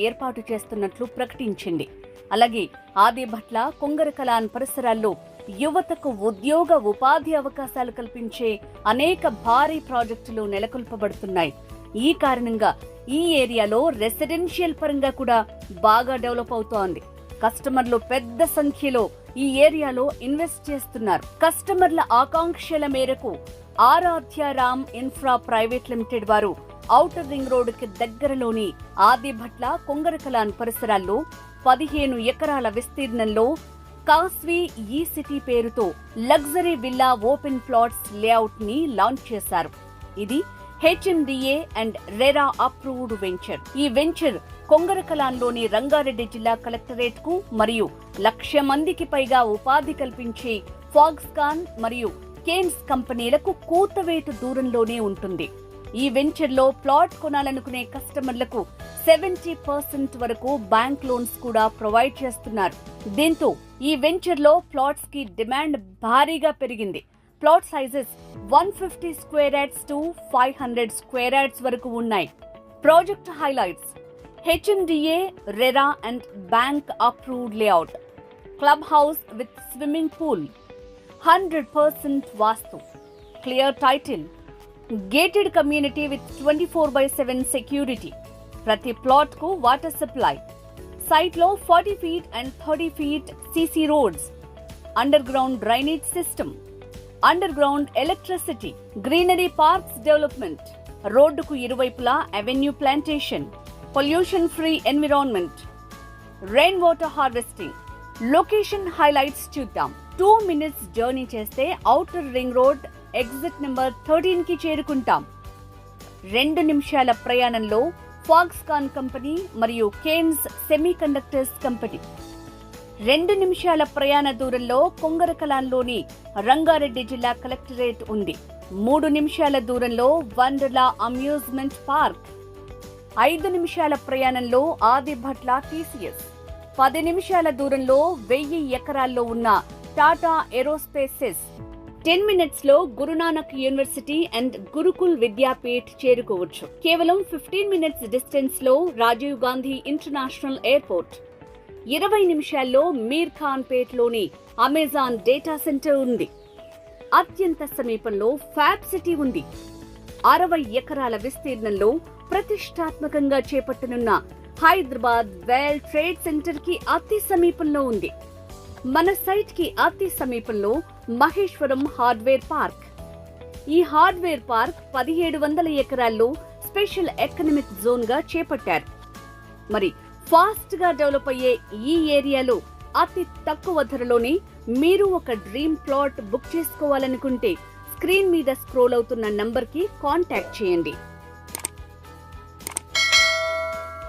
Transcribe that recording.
ఏర్పాటు చేస్తున్నట్లు ప్రకటించింది. అలాగే ఆదిభట్ల, కొంగరకలాన్ పరిసరాల్లో యువతకు ఉద్యోగ ఉపాధి అవకాశాలు కల్పించే అనేక భారీ ప్రాజెక్టులు నెలకొల్పబడుతున్నాయి. ఈ కారణంగా ఈ ఏరియాలో రెసిడెన్షియల్ పరంగా కూడా బాగా డెవలప్ అవుతోంది. కస్టమర్లు పెద్ద సంఖ్యలో ఈ ఏరియాలో ఇన్వెస్ట్ చేస్తున్నారు. కస్టమర్ల ఆకాంక్షల మేరకు ఆరాధ్యారామ్ ఇన్ఫ్రా ప్రైవేట్ లిమిటెడ్ వారు ఔటర్ రింగ్ రోడ్డుకి దగ్గరలోని ఆదిభట్ల, కొంగరకలాన్ పరిసరాల్లో 15 ఎకరాల విస్తీర్ణంలో కాస్వీ ఈ సిటీ పేరుతో luxury villa open plots layout ని లాంచ్ చేశారు. ఇది HMDA and RERA approved venture. ఈ వెంచర్ కొంగరకలాన్లోని రంగారెడ్డి జిల్లా కలెక్టరేట్ కు మరియు 1,00,000 మందికి పైగా ఉపాధి కల్పించే ఫాక్స్కాన్ మరియు కేన్స్ కంపెనీలకు కూతవేటు దూరంలోనే ఉంటుంది. ఈ వెంచర్లో ప్లాట్ కొనాలనుకునే కస్టమర్లకు 70% వరకు బ్యాంక్ లోన్స్ కూడా ప్రొవైడ్ చేస్తున్నారు. దీంతో ఈ వెంచర్లో ప్లాట్స్ కి డిమాండ్ భారీగా పెరిగింది. Plot sizes 150 square yards to 500 square yards వరకు ఉన్నాయి. Project highlights: HMDA, RERA and bank approved layout, club house with swimming pool, 100% vastu, clear title, gated community with 24/7 security. ప్రతి ప్లాట్ కు వాటర్ సప్లై, సైట్ లో 40 feet and 30 feet CC roads, under ground drainage system, under ground electricity, greenery parks development, రోడ్డుకు ఇరువైపులా avenue plantation, pollution free environment, rain water harvesting. Location highlights చూద్దాం. 2 minutes journey చేస్తే outer ring road exit number 13 కి చేరుకుంటాం. 2 నిమిషాల ప్రయాణంలో Foxconn company మరియు Cannes semiconductors company. 2 నిమిషాల ప్రయాణ దూరంలో కొంగరకలాన్లోని రంగారెడ్డి జిల్లా కలెక్టరేట్ ఉంది. 3 నిమిషాల దూరంలో వండర్లా అమ్యూజ్మెంట్ పార్క్. 5 నిమిషాల ప్రయాణంలో ఆదిభట్ల TCS. 10 నిమిషాల దూరంలో 1000 ఎకరాల్లో ఉన్న టాటా ఏరోస్పేసెస్. 10 minutes లో గురునానక్ యూనివర్సిటీ అండ్ గురుకుల్ విద్యాపీఠ్ చేరుకోవచ్చు. కేవలం 15 minutes డిస్టెన్స్ లో రాజీవ్ గాంధీ ఇంటర్నేషనల్ ఎయిర్పోర్ట్. 20 నిమిషాల్లో మీర్ ఖాన్ పేట్ లోని అమెజాన్ డేటా సెంటర్ ఉంది. అత్యంత సమీపంలో ఫ్యాబ్ సిటీ ఉంది. 60 ఎకరాల విస్తీర్ణంలో ప్రతిష్టాత్మకంగా చేపట్టనున్న హైదరాబాద్ వరల్డ్ ట్రేడ్ సెంటర్ కి అతి సమీపంలో ఉంది. మన సైట్ కి అతి సమీపంలో మహేశ్వరం హార్డ్వేర్ పార్క్. ఈ హార్డ్వేర్ పార్క్ 1700 ఎకరాల్లో స్పెషల్ ఎకనామిక్ జోన్ గా చేపట్టారు. మరి ఫాస్ట్ గా డెవలప్ అయ్యే ఈ ఏరియాలో అతి తక్కువ ధరలోనే మీరు ఒక డ్రీమ్ ప్లాట్ బుక్ చేసుకోవాలనుకుంటే స్క్రీన్ మీద స్క్రోల్ అవుతున్న నంబర్ కి కాంటాక్ట్ చేయండి.